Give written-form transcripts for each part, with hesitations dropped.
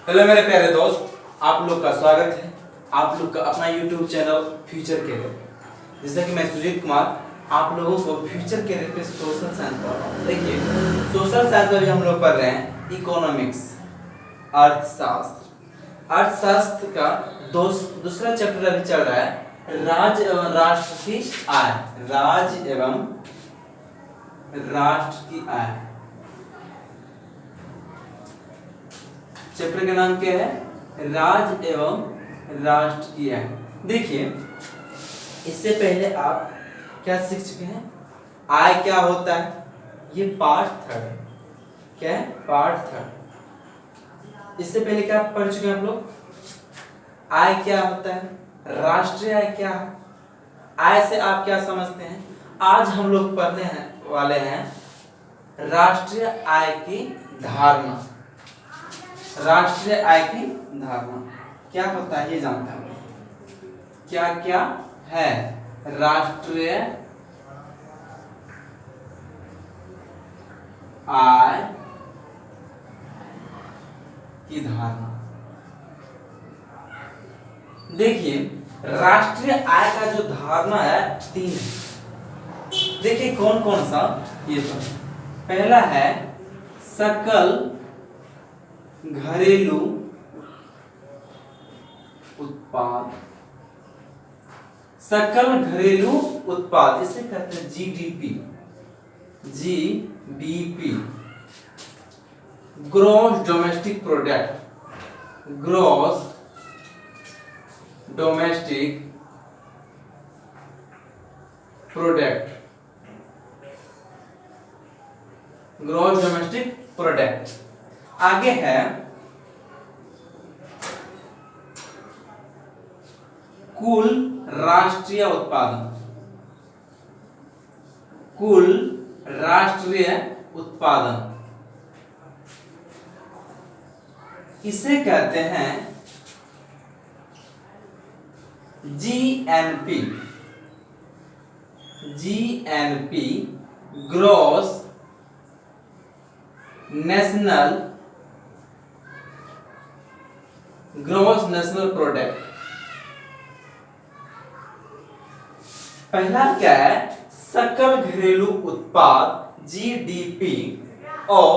Hello मेरे प्यारे दोस्त, आप लोग का स्वागत है आप लोग का अपना YouTube चैनल फ्यूचर कैरियर। जैसा कि मैं सुजीत कुमार आप लोगों को फ्यूचर कैरियर पे सोशल साइंस पढ़ रहा हूँ। देखिए, सोशल साइंस में भी हम लोग पढ़ रहे हैं इकोनॉमिक्स, अर्थशास्त्र का दूसरा चैप्टर अभी चल रहा है राज्य एवं राष्ट्र की आय। राज्य एवं राष्ट्र की आय चैप्टर का नाम क्या है? राज्य एवं राष्ट्र की आय। देखिए, इससे पहले आप क्या सीख चुके हैं? आय क्या होता है, ये पार्ट थर्ड। क्या है? Part third. इससे पहले क्या पढ़ चुके हैं आप लोग? आय क्या होता है, राष्ट्रीय आय क्या है, आय से आप क्या समझते हैं। आज हम लोग पढ़ने वाले हैं राष्ट्रीय आय की धारणा। राष्ट्रीय आय की धारणा क्या होता है ये जानते हैं? क्या क्या है राष्ट्रीय आय की धारणा? देखिए, राष्ट्रीय आय का जो धारणा है 3 है। देखिए कौन कौन सा, ये तो पहला है सकल घरेलू उत्पाद। सकल घरेलू उत्पाद इसे कहते हैं GDP. GDP gross domestic product. Gross domestic product. Gross domestic product. आगे है कुल राष्ट्रीय उत्पादन। कुल राष्ट्रीय उत्पादन इसे कहते हैं GNP. GNP gross national product. पहला क्या है? सकल घरेलू उत्पाद जीडीपी, और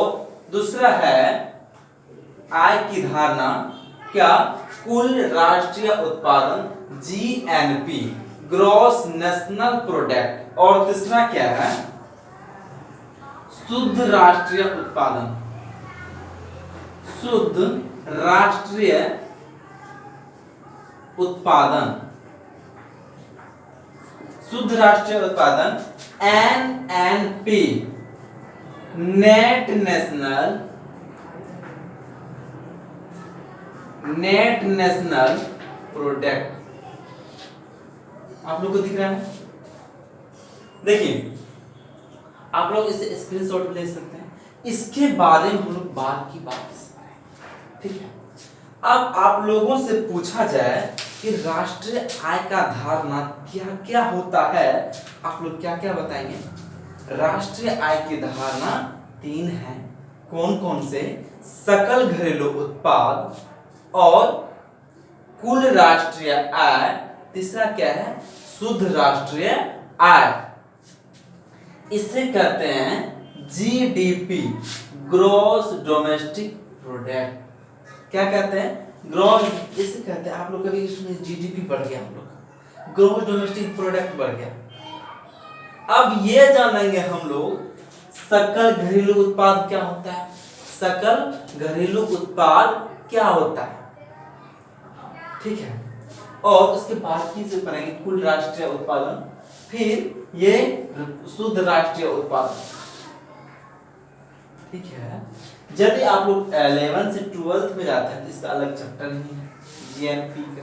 दूसरा है आय की धारणा क्या? कुल राष्ट्रीय उत्पादन जीएनपी ग्रॉस नेशनल प्रोडक्ट, और तीसरा क्या है? शुद्ध राष्ट्रीय उत्पादन। शुद्ध राष्ट्रीय उत्पादन। शुद्ध राष्ट्रीय उत्पादन एनएनपी नेट नेशनल प्रोडक्ट। आप लोग को दिख रहा है? देखिए, आप लोग इसे स्क्रीनशॉट ले सकते हैं। इसके बारे में हम लोग बाद की बात करेंगे, ठीक है? अब आप लोगों से पूछा जाए कि राष्ट्रीय आय का धारणा क्या क्या होता है, आप लोग क्या क्या बताएंगे? राष्ट्रीय आय की धारणा 3 है। कौन कौन से? सकल घरेलू उत्पाद और कुल राष्ट्रीय आय। तीसरा क्या है? शुद्ध राष्ट्रीय आय। इसे कहते हैं जीडीपी ग्रॉस डोमेस्टिक प्रोडक्ट। क्या कहते हैं? ग्रॉस, इसे कहते हैं, आप लोग कभी इसमें जीडीपी बढ़ गया, हम लोग ग्रॉस डोमेस्टिक प्रोडक्ट बढ़ गया। अब ये जानेंगे हम लोग सकल घरेलू उत्पाद क्या होता है। सकल घरेलू उत्पाद क्या होता है, ठीक है? और उसके बाद फिर से पढ़ेंगे कुल राष्ट्रीय उत्पादन, फिर ये शुद्ध राष्ट्रीय उत्पादन, ठीक है? यदि आप लोग 11 से 12 में जाते हैं तो इसका अलग चैप्टर नहीं है, जीएनपी का,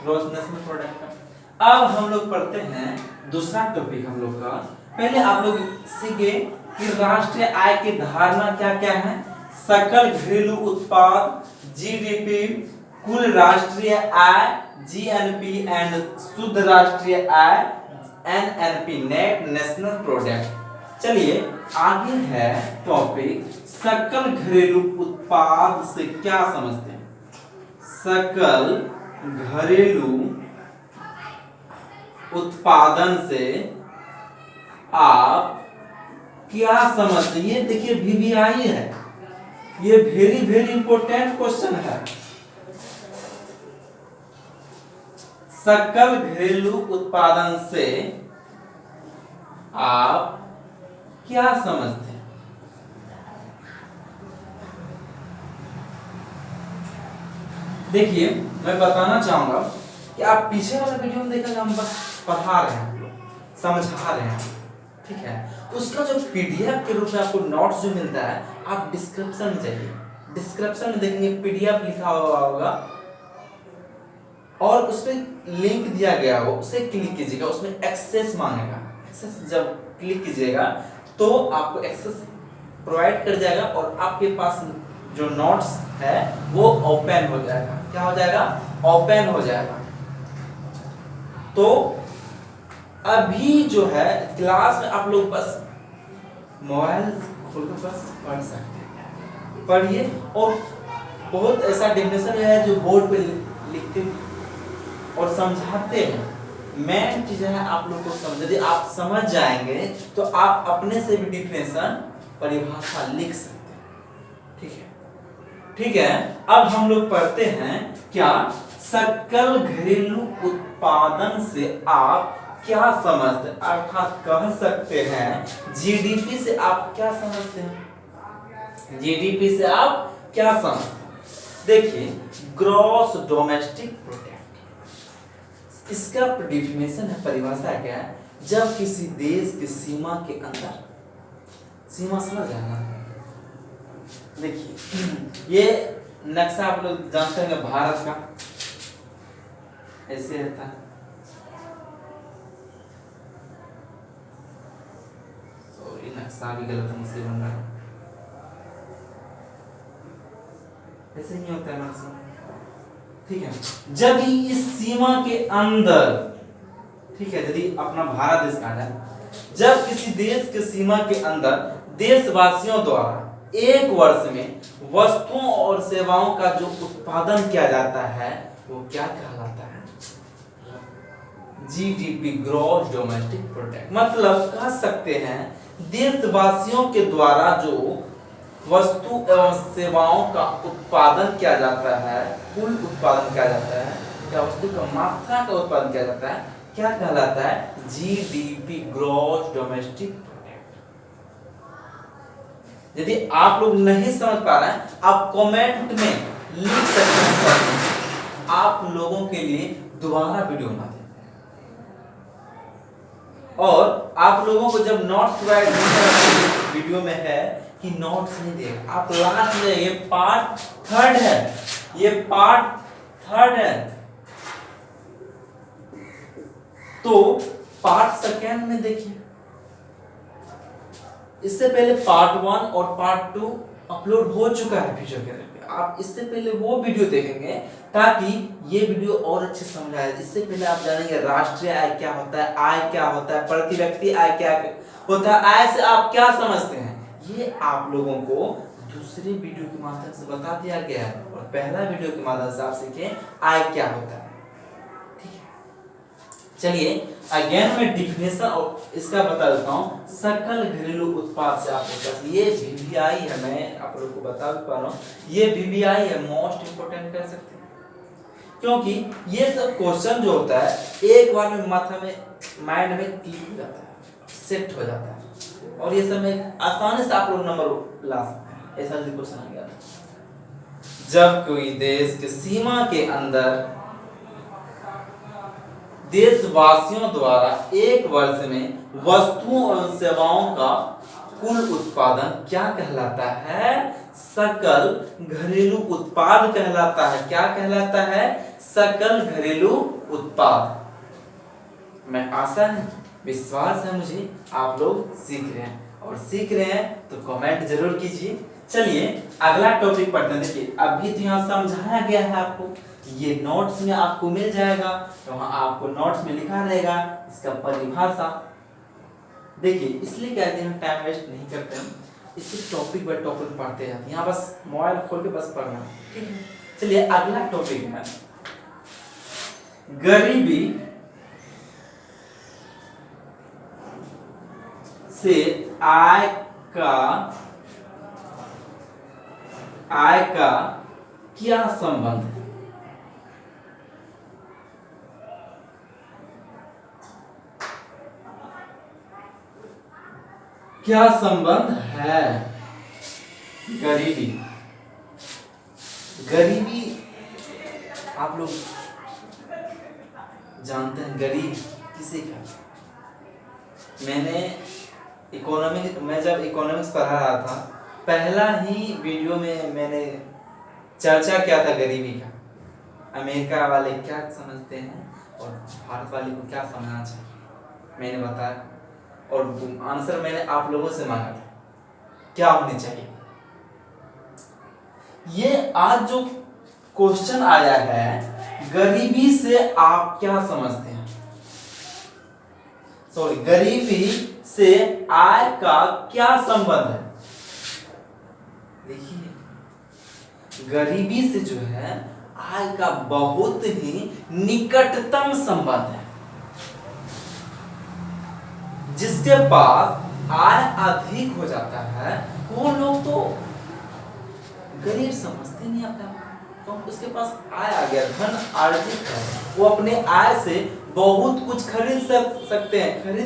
ग्रॉस नेशनल प्रोडक्ट का। अब हम लोग पढ़ते हैं दूसरा टॉपिक हम लोग का। पहले आप लोग सीखे कि राष्ट्रीय आय की धारणा क्या क्या है। सकल घरेलू उत्पाद जीडीपी, कुल राष्ट्रीय आय जीएनपी, एंड शुद्ध राष्ट्रीय आय एनएनपी नेट नेशनल प्रोडक्ट। चलिए आगे है टॉपिक सकल घरेलू उत्पाद से क्या समझते हैं। सकल घरेलू उत्पादन से आप क्या समझते हैं। ये देखिए VVI है, ये वेरी वेरी इंपॉर्टेंट क्वेश्चन है। सकल घरेलू उत्पादन से आप क्या समझते हैं। देखिए मैं बताना चाहूंगा कि आप पीछे वाला वीडियो में देखेंगे, हम बस पढ़ा रहे हैं, हम लोग समझा रहे हैं, ठीक है। उसका जो PDF के रूप में आपको नोट्स जो मिलता है, आप डिस्क्रिप्शन में जाइए, डिस्क्रिप्शन में देखेंगे PDF लिखा हुआ होगा और उसमें लिंक दिया गया हो, उसे क्लिक कीजिएगा, उसमें एक्सेस मांगेगा। एक्सेस जब क्लिक कीजिएगा तो आपको एक्सेस प्रोवाइड कर जाएगा और आपके पास जो नोट्स है वो ओपन हो जाएगा। क्या हो जाएगा? ओपन हो जाएगा। तो अभी जो है क्लास में आप लोग बस मोबाइल खोलकर बस पढ़ सकते हैं, पढ़िए। और बहुत ऐसा डेफिनेशन है जो बोर्ड पे लिखते और समझाते हैं। मेन चीज है आप लोग को समझ, यदि आप समझ जाएंगे तो आप अपने से भी डेफिनेशन परिभाषा लिख सकते हैं, ठीक है। ठीक है, अब हम लोग पढ़ते हैं क्या सकल घरेलू उत्पादन से आप क्या समझते हैं, अर्थात कह सकते हैं GDP से आप क्या समझते हैं। GDP से आप क्या समझते हैं। देखिए ग्रॉस डोमेस्टिक प्रोडक्ट, इसका डेफिनेशन है, परिभाषा क्या है। जब किसी देश की सीमा के अंदर, सीमा समझ जाना, देखिए ये नक्शा आप लोग जानते हैं भारत का, ऐसे रहता है। सॉरी नक्शा भी गलत मुझसे बन रहा है, ऐसे नहीं होता है नक्शा, ठीक है। जब इस सीमा के अंदर, ठीक है, यदि अपना भारत देश का है, जब किसी देश के सीमा के अंदर देशवासियों द्वारा एक वर्ष में वस्तुओं और सेवाओं का जो उत्पादन किया जाता है वो क्या कहलाता है। GDP, gross domestic product. मतलब कह सकते हैं देशवासियों के द्वारा जो वस्तु एवं सेवाओं का उत्पादन किया जाता है, कुल उत्पादन किया जाता है, क्या वस्तु का मात्रा का उत्पादन किया जाता है, क्या कहलाता है। GDP, gross domestic product. यदि आप लोग नहीं समझ पा रहे हैं आप कमेंट में लिख सकते हैं, आप लोगों के लिए दोबारा वीडियो बना दें। और आप लोगों को जब नोट्स प्रोवाइड वीडियो में है कि नोट्स नहीं देगा, आप लास्ट में, ये पार्ट 3 है, ये पार्ट 3 है, तो पार्ट 2 में देखिए। इससे पहले पार्ट 1 और पार्ट 2 अपलोड हो चुका है फिजियोथेरेपी, आप इससे पहले वो वीडियो देखेंगे ताकि ये वीडियो और अच्छे समझ आए। इससे पहले आप जानेंगे राष्ट्रीय आय क्या होता है, आय क्या होता है, प्रति व्यक्ति आय क्या होता है, आय से आप क्या समझते हैं, ये आप लोगों को दूसरे वीडियो के माध्यम से बता दिया गया है। और पहला वीडियो के माध्यम से आप सीखें आय क्या होता है, ठीक है। चलिए अगेन मैं डिफिनेशन और इसका बता देता हूँ। सकल घरेलू उत्पाद से आपको, ये VVI है, मैं आप लोगों को बता पा रहा हूँ, ये VVI है, मोस्ट इंपोर्टेंट कह सकते हैं, क्योंकि ये सब क्वेश्चन जो होता है एक बार में माथा में, माइंड में क्लिक हो जाता है, सेट हो जाता है, और ये सब में आसानी से आप लोग नंबर ला सकते हैं। ऐसा क्वेश्चन आ गया, जब कोई देश के सीमा के अंदर देशवासियों द्वारा एक वर्ष में वस्तुओं और सेवाओं का कुल उत्पादन क्या कहलाता है, सकल घरेलू उत्पाद कहलाता है। क्या कहलाता है, सकल घरेलू उत्पाद। मैं आशा है, विश्वास है मुझे आप लोग सीख रहे हैं, और सीख रहे हैं तो कमेंट जरूर कीजिए। चलिए अगला टॉपिक पढ़ते हैं। देखिए अभी तो यहाँ समझाया गया है आपको, ये नोट्स में आपको मिल जाएगा, तो वहाँ आपको नोट्स में लिखा रहेगा इसका परिभाषा, देखिए इसलिए कहते हैं टाइम वेस्ट नहीं करते हैं, इसी टॉपिक बाय टॉपिक पढ़ते जाते हैं, यहाँ बस मोबाइल खोल के बस पढ़ना, ठीक है। चलिए अगला टॉपिक है गरीबी से आय का क्या संबंध है? क्या संबंध है गरीबी? गरीबी आप लोग जानते हैं गरीब किसे कहते हैं? मैं जब इकोनॉमिक्स पढ़ा रहा था, पहला ही वीडियो में मैंने चर्चा किया था गरीबी का, अमेरिका वाले क्या समझते हैं और भारत वाले को क्या समझना चाहिए, मैंने बताया और आंसर मैंने आप लोगों से मांगा था क्या होनी चाहिए। ये आज जो क्वेश्चन आया है, गरीबी से आप क्या समझते हैं, सॉरी गरीबी से आय का क्या संबंध है? देखिए गरीबी से जो है आय का बहुत ही निकटतम संबंध है। जिसके पास आय अधिक हो जाता है वो लोग तो गरीब समझते नहीं अपना, तो उसके पास आय आ गया, धन अर्जित है, वो अपने आय से बहुत कुछ खरीद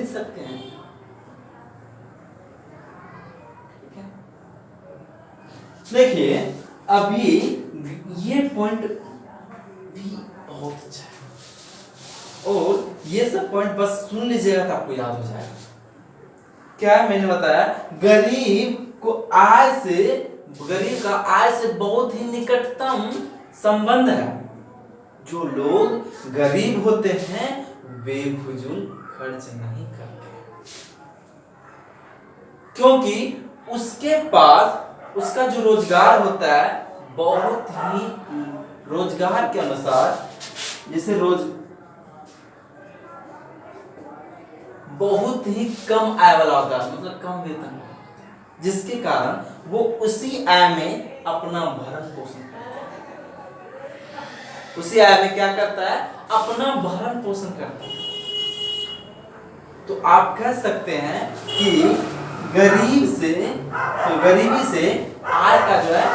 सकते हैं। देखिए अभी ये पॉइंट भी बहुत अच्छा है और ये सब पॉइंट बस सुन लीजिएगा तो आपको याद हो जाएगा। क्या मैंने बताया, गरीब का आय से बहुत ही निकटतम संबंध है। जो लोग गरीब होते हैं वे फजूल खर्च नहीं करते, क्योंकि उसके पास उसका जो रोजगार होता है बहुत ही रोजगार के अनुसार, जैसे बहुत ही कम आय वाला होता है, मतलब कम वेतन, जिसके कारण वो उसी आय में अपना भरण पोषण करता है। उसी आय में क्या करता है, अपना भरण पोषण करता है। तो आप कह सकते हैं कि गरीबी से आय का जो है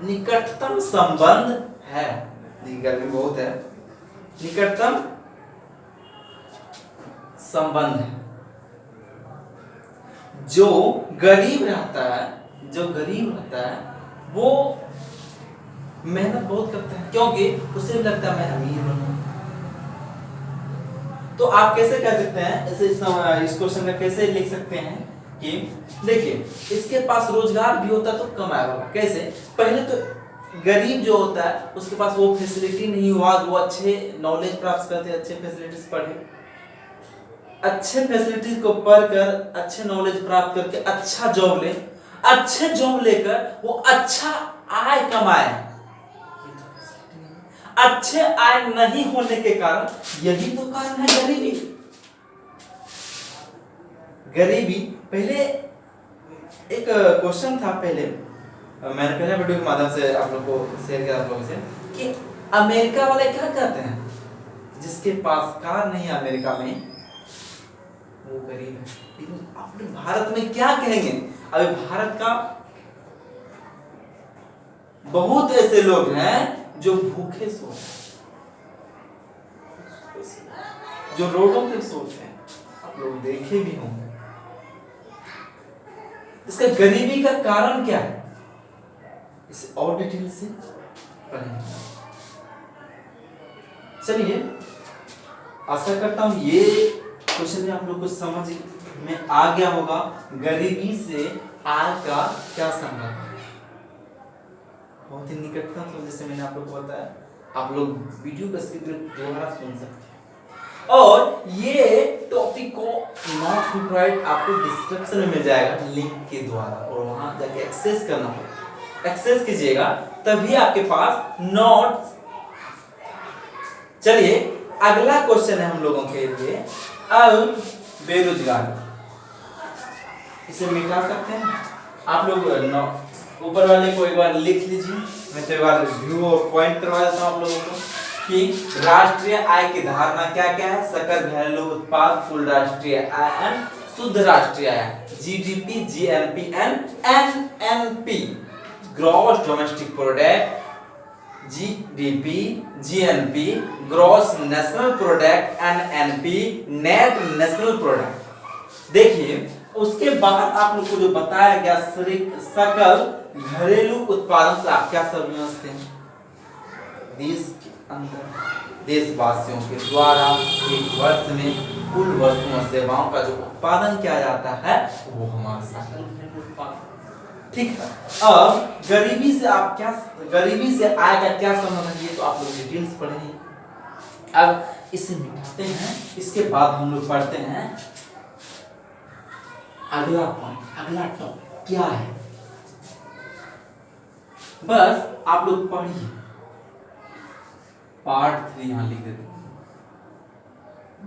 निकटतम संबंध है। गर्मी बहुत है, निकटतम संबंध है। जो गरीब रहता है वो मेहनत बहुत करता है, क्योंकि उसे भी लगता है मैं अमीर बनूं। तो आप कैसे कह सकते हैं, इस क्वेश्चन में कैसे लिख सकते हैं कि देखिए इसके पास रोजगार भी होता तो कम आएगा। कैसे, पहले तो गरीब जो होता है उसके पास वो फैसिलिटी नहीं हुआ, वो अच्छे नॉलेज प्राप्त करते, अच्छे फैसिलिटीज पढ़े, अच्छे फैसिलिटीज को पढ़कर अच्छे नॉलेज प्राप्त करके अच्छा जॉब ले, अच्छे जॉब लेकर वो अच्छा आय कमाए। अच्छे आय नहीं होने के कारण, यही तो कारण है गरीबी। पहले एक क्वेश्चन था, मैंने पहले वीडियो के माध्यम से आप लोग को शेयर किया आप लोगों से कि अमेरिका वाले क्या कहते हैं, जिसके पास कार नहीं है अमेरिका में वो गरीब है। लेकिन अपने भारत में क्या कहेंगे, अभी भारत का बहुत ऐसे लोग हैं जो भूखे सो रहे हैं, जो रोडों पे सोते हैं, आप लोग देखे भी होंगे। इसका गरीबी का कारण क्या है, इसे और डिटेल से पढ़ेंगे। चलिए, आशा करता हूं ये क्वेश्चन में आप लोग को समझ में आ गया होगा, गरीबी से आय का क्या संबंध है। बहुत ही निकटता, तो जैसे मैंने आप लोग को बताया, आप लोग वीडियो को स्किप दोबारा सुन सकते हैं। और ये टॉपिक को नोट प्रोवाइड आपको डिस्क्रिप्शन में मिल जाएगा लिंक के द्वारा, और वहां जाके एक्सेस करना होगा, एक्सेस कीजिएगा तभी आपके पास नोट्स। चलिए अगला क्वेश्चन है हम लोगों के लिए, अब बेरोजगारी, इसे मिटा सकते हैं। आप लोग ऊपर वाले को एक बार लिख लीजिए, मैं तो एक बार व्यू और पॉइंट करवा देता हूं आप लोगों को कि राष्ट्रीय आय की धारणा क्या क्या है। सकल घरेलू उत्पाद, कुल राष्ट्रीय आय एंड शुद्ध राष्ट्रीय आय, GDP, GNP and NNP, gross domestic product, GDP, GNP, gross national product, NNP, net national product. देखिए उसके बाद आप लोग को जो बताया गया सकल घरेलू उत्पादन से आप क्या समझते हैं? देश के अंदर देशवासियों के द्वारा एक वर्ष में कुल वस्तुओं और सेवाओं का जो उत्पादन किया जाता है वो हमारा सकल घरेलू उत्पादन। ठीक है, अब गरीबी से आप क्या, गरीबी से आय का क्या संबंध है ये तो आप लोग डिटेल्स पढ़ेंगे। अब इसे मिटाते हैं, इसके बाद हम लोग पढ़ते हैं अगला पॉइंट, अगला टॉपिक क्या है। बस आप लोग पढ़िए, पार्ट 3 यहां लिख देते हैं,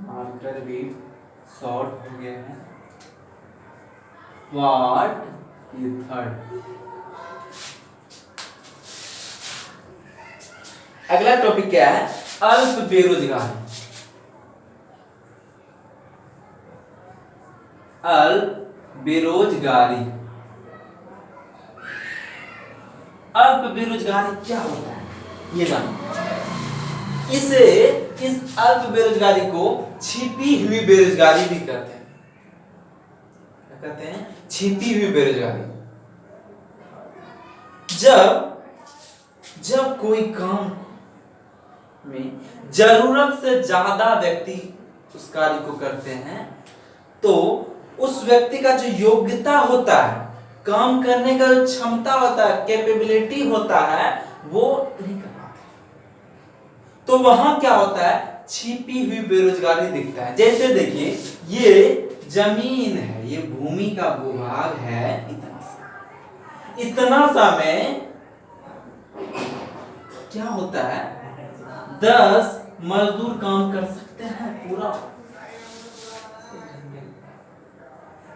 मार्कर भी शॉर्ट हो गया है। पार्ट ये थर्ड, अगला टॉपिक क्या है? अल्प बेरोजगारी। अल्प बेरोजगारी, अल्प बेरोजगारी क्या होता है ये जानो। इसे, इस अल्प बेरोजगारी को छिपी हुई बेरोजगारी भी कहते हैं। क्या कहते हैं? छिपी हुई बेरोजगारी। जब कोई काम में जरूरत से ज्यादा व्यक्ति उस कार्य को करते हैं तो उस व्यक्ति का जो योग्यता होता है, काम करने का जो क्षमता होता है, कैपेबिलिटी होता है, वो नहीं कर पाता, तो वहां क्या होता है? छिपी हुई बेरोजगारी दिखता है। जैसे देखिए ये जमीन है, ये भूमि का भूभाग है, इतना सा में क्या होता है? 10 मजदूर काम कर सकते हैं पूरा,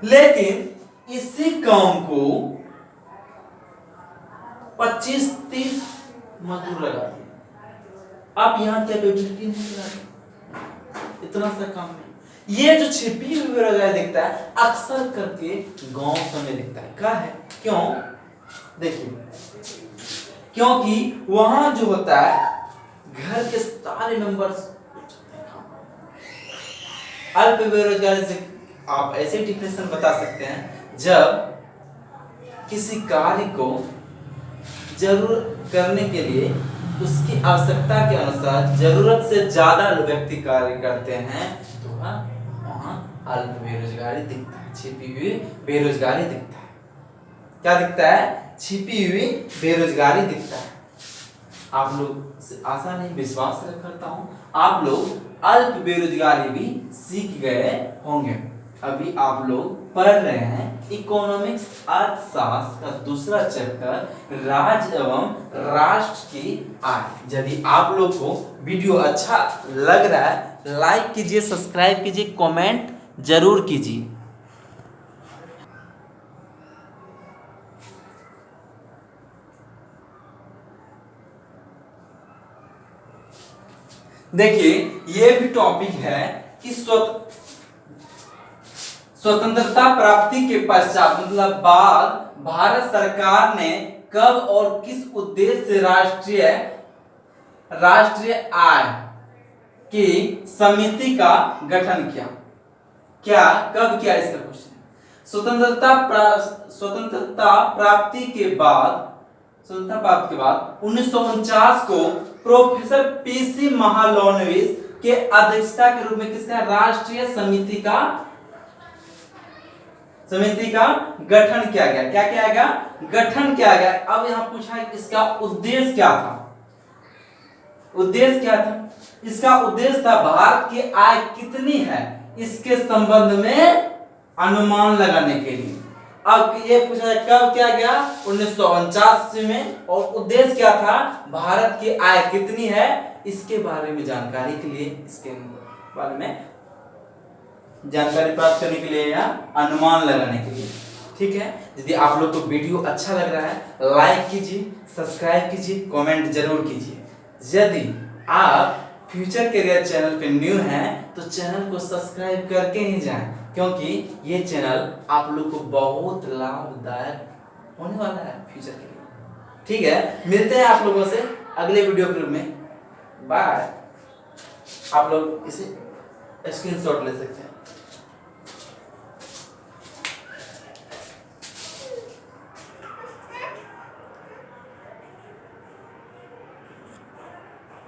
लेकिन इसी काम को 25-30 मजदूर लगा दिए। अब यहाँ कैपेबिलिटी नहीं लगा, इतना सा काम में। ये जो छिपी हुई बेरोजगारी दिखता है अक्सर करके गांव में दिखता है। क्या है? क्यों? देखिए, क्योंकि वहां जो होता है घर के सारे मेंबर्स। अल्प बेरोजगारी से आप ऐसे डिफिनेशन बता सकते हैं, जब किसी कार्य को जरूर करने के लिए उसकी आवश्यकता के अनुसार जरूरत से ज्यादा व्यक्ति कार्य करते हैं तो वहां अल्प बेरोजगारी दिखता है, छिपी हुई बेरोजगारी दिखता है। क्या दिखता है? छिपी हुई बेरोजगारी दिखता है। आप लोग आशा नहीं विश्वास करता हूं आप लोग अल्प बेरोजगारी भी सीख गए होंगे। अभी आप लोग पढ़ रहे हैं इकोनॉमिक्स अर्थशास्त्र का दूसरा चैप्टर, राज्य एवं राष्ट्र की आय। यदि आप लोग को वीडियो अच्छा लग रहा है लाइक कीजिए, सब्सक्राइब कीजिए, कमेंट जरूर कीजिए। देखिए ये भी टॉपिक है कि स्वतंत्रता प्राप्ति के पश्चात मतलब बाद भारत सरकार ने कब और किस उद्देश्य से राष्ट्रीय आय की समिति का गठन किया? क्या कब किया इसका क्वेश्चन। स्वतंत्रता प्राप्ति के बाद 1949 को प्रोफेसर पीसी महालनोबिस के अध्यक्षता के रूप में किसका राष्ट्रीय समिति का गठन किया गया। क्या किया गया? गठन किया गया। अब यहां पूछा है इसका उद्देश्य क्या था? उद्देश्य क्या था? इसका उद्देश्य था भारत की आय कितनी है इसके संबंध में अनुमान लगाने के लिए। अब ये पूछा है कब किया गया? 1949 में। और उद्देश्य क्या था? भारत की आय कितनी है इसके बारे में जानकारी के लिए इसके बारे में जानकारी प्राप्त करने के लिए या अनुमान लगाने के लिए। ठीक है, यदि आप लोग को वीडियो अच्छा लग रहा है लाइक कीजिए, सब्सक्राइब कीजिए, कमेंट जरूर कीजिए। यदि आप फ्यूचर करियर चैनल पे न्यू हैं तो चैनल को सब्सक्राइब करके ही जाएं, क्योंकि ये चैनल आप लोग को बहुत लाभदायक होने वाला है फ्यूचर के लिए। ठीक है, मिलते हैं आप लोगों से अगले वीडियो ग्रुप में। बाय। आप लोग इसे स्क्रीनशॉट ले सकते हैं।